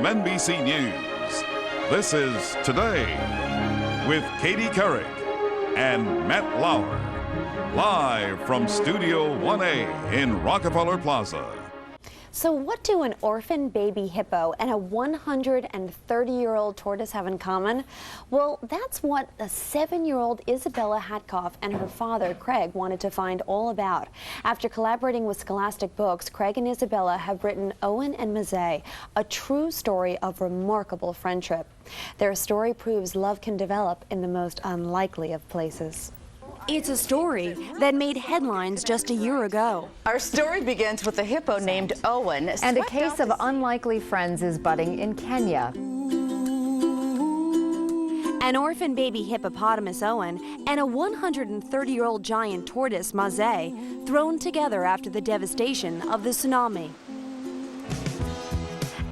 From NBC News, this is Today with Katie Couric and Matt Lauer, live from Studio 1A in Rockefeller Plaza. So what do an orphan baby hippo and a 130-year-old tortoise have in common? Well, that's what a 7-year-old Isabella Hatkoff and her father, Craig, wanted to find all about. After collaborating with Scholastic Books, Craig and Isabella have written Owen and Mzee, a true story of remarkable friendship. Their story proves love can develop in the most unlikely of places. It's a story that made headlines just a year ago. Our story begins with a hippo named Owen. And a case of unlikely friends is budding in Kenya. An orphan baby hippopotamus, Owen, and a 130-year-old giant tortoise, Mzee, thrown together after the devastation of the tsunami.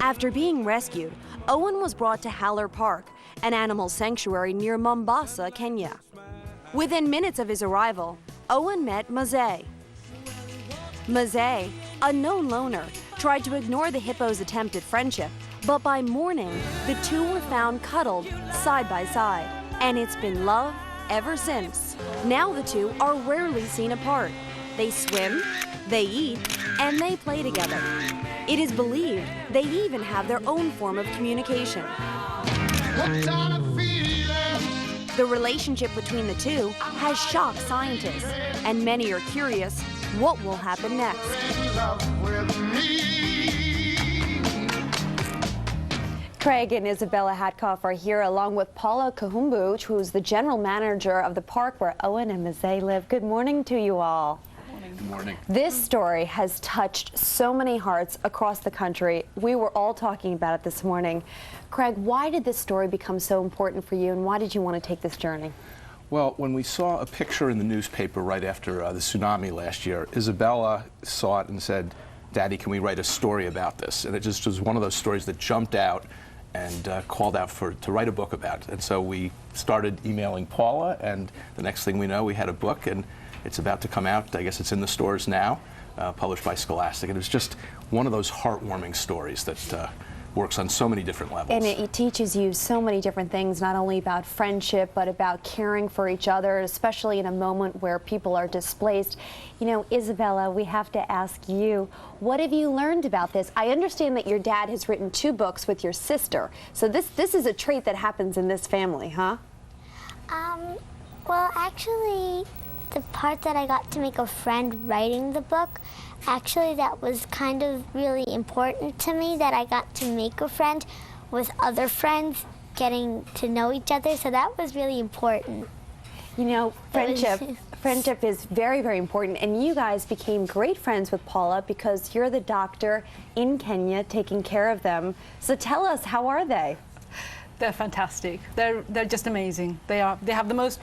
After being rescued, Owen was brought to Haller Park, an animal sanctuary near Mombasa, Kenya. Within minutes of his arrival, Owen met Mzee. Mzee, a known loner, tried to ignore the hippo's attempt at friendship, but by morning, the two were found cuddled side by side, and it's been love ever since. Now the two are rarely seen apart. They swim, they eat, and they play together. It is believed they even have their own form of communication. The relationship between the two has shocked scientists, and many are curious what will happen next. Craig and Isabella Hatkoff are here along with Paula Kahumbu, who's the general manager of the park where Owen and Mzee live. Good morning to you all. Good morning. This story has touched so many hearts across the country. We were all talking about it this morning. Craig, why did this story become so important for you, and why did you want to take this journey? Well, when we saw a picture in the newspaper right after the tsunami last year, Isabella saw it and said, "Daddy, can we write a story about this?" And it just was one of those stories that jumped out and called out to write a book about. And so we started emailing Paula, and the next thing we know, we had a book, and it's about to come out. I guess it's in the stores now, published by Scholastic. And it was just one of those heartwarming stories that works on so many different levels. And it teaches you so many different things, not only about friendship, but about caring for each other, especially in a moment where people are displaced. You know, Isabella, we have to ask you, what have you learned about this? I understand that your dad has written 2 books with your sister, so this is a trait that happens in this family, huh? Well, actually, the part that I got to make a friend writing the book, actually that was kind of really important to me, that I got to make a friend with other friends, getting to know each other, so that was really important. You know, friendship is very, very important, and you guys became great friends with Paula because you're the doctor in Kenya taking care of them. So tell us, how are they? They're fantastic. They're just amazing. They have the most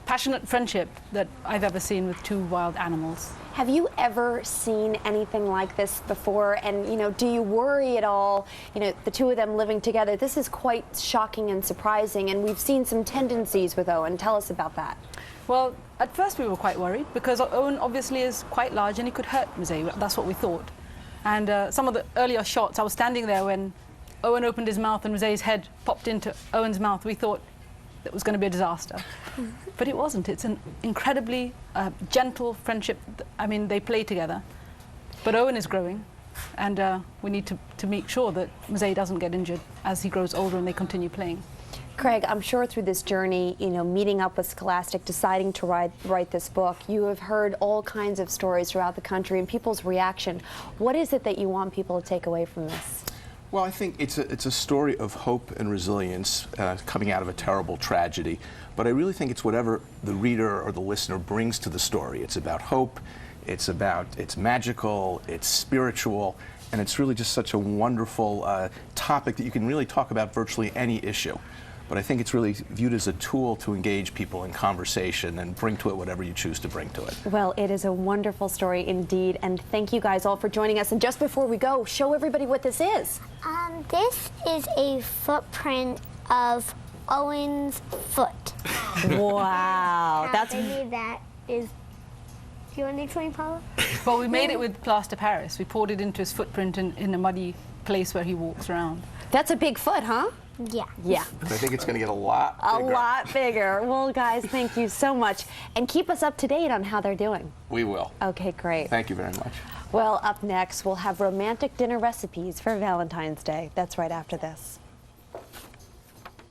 passionate friendship that I've ever seen with 2 wild animals. Have you ever seen anything like this before? And, you know, do you worry at all, you know, the 2 of them living together? This is quite shocking and surprising, and we've seen some tendencies with Owen. Tell us about that. Well, at first we were quite worried because Owen obviously is quite large and he could hurt Mzee. That's what we thought. And some of the earlier shots, I was standing there when Owen opened his mouth and Mzee's head popped into Owen's mouth. We thought it was going to be a disaster. But it wasn't. It's an incredibly gentle friendship. I mean, they play together. But Owen is growing, and we need to make sure that Mzee doesn't get injured as he grows older and they continue playing. Craig, I'm sure through this journey, you know, meeting up with Scholastic, deciding to write this book, you have heard all kinds of stories throughout the country and people's reaction. What is it that you want people to take away from this? Well, I think it's a story of hope and resilience coming out of a terrible tragedy. But I really think it's whatever the reader or the listener brings to the story. It's about hope, it's magical, it's spiritual, and it's really just such a wonderful topic that you can really talk about virtually any issue. But I think it's really viewed as a tool to engage people in conversation and bring to it whatever you choose to bring to it. Well, it is a wonderful story indeed, and thank you guys all for joining us. And just before we go, show everybody what this is. This is a footprint of Owen's foot. Wow. How they made that is... Do you want to explain, Paula? Well, we made it with plaster Paris. We poured it into his footprint in a muddy place where he walks around. That's a big foot, huh? Yeah. Yeah. I think it's going to get a lot A bigger. lot bigger. Well, guys, thank you so much. And keep us up to date on how they're doing. We will. Okay, great. Thank you very much. Well, up next, we'll have romantic dinner recipes for Valentine's Day. That's right after this.